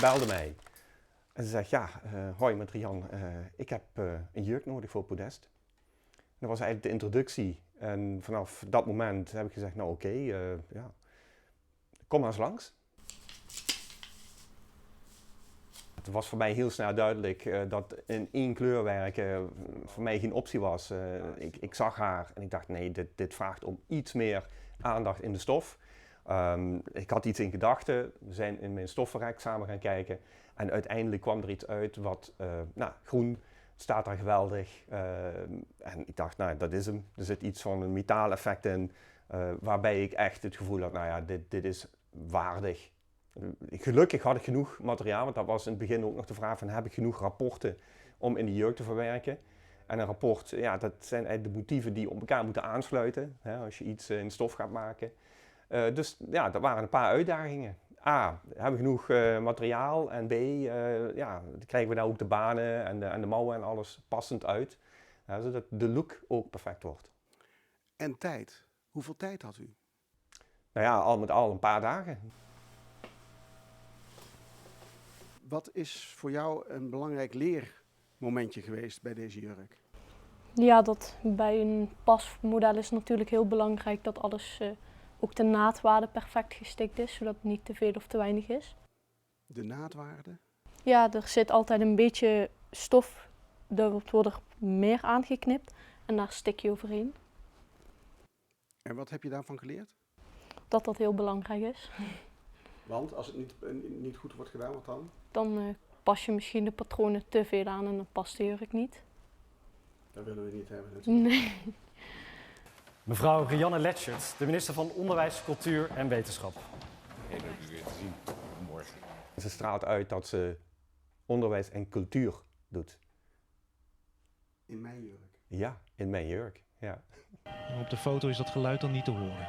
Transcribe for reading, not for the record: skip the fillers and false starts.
belde mij. En ze zegt, ja, hoi met Rian, ik heb een jurk nodig voor het podest. Dat was eigenlijk de introductie. En vanaf dat moment heb ik gezegd, nou oké, ja, kom maar eens langs. Het was voor mij heel snel duidelijk dat in één kleur werken voor mij geen optie was. Ik zag haar en ik dacht, nee, dit vraagt om iets meer aandacht in de stof. Ik had iets in gedachten, we zijn in mijn stoffenrek samen gaan kijken. En uiteindelijk kwam er iets uit wat, groen, staat daar geweldig. En ik dacht, nou dat is hem. Er zit iets van een metaaleffect in, waarbij ik echt het gevoel had, nou ja, dit is waardig. Gelukkig had ik genoeg materiaal, want dat was in het begin ook nog de vraag van, heb ik genoeg rapporten om in de jurk te verwerken? En een rapport, ja, dat zijn eigenlijk de motieven die op elkaar moeten aansluiten, hè, als je iets in stof gaat maken. Dus ja, dat waren een paar uitdagingen. A, hebben we genoeg materiaal? En B, krijgen we daar ook de banen en de mouwen en alles passend uit, zodat de look ook perfect wordt. En tijd. Hoeveel tijd had u? Nou ja, al met al een paar dagen. Wat is voor jou een belangrijk leermomentje geweest bij deze jurk? Ja, dat bij een pasmodel is natuurlijk heel belangrijk dat alles, ook de naadwaarde perfect gestikt is, zodat het niet te veel of te weinig is. De naadwaarde? Ja, er zit altijd een beetje stof, er wordt er meer aangeknipt en daar stik je overheen. En wat heb je daarvan geleerd? Dat heel belangrijk is. Want als het niet goed wordt gedaan, wat dan? Dan pas je misschien de patronen te veel aan en dan past de jurk niet. Dat willen we niet hebben natuurlijk. Nee. Mevrouw Rianne Letschert, de minister van Onderwijs, Cultuur en Wetenschap. Heel leuk u weer te zien. Morgen. Ze straalt uit dat ze onderwijs en cultuur doet. In mijn jurk? Ja, in mijn jurk. Ja. Op de foto is dat geluid dan niet te horen.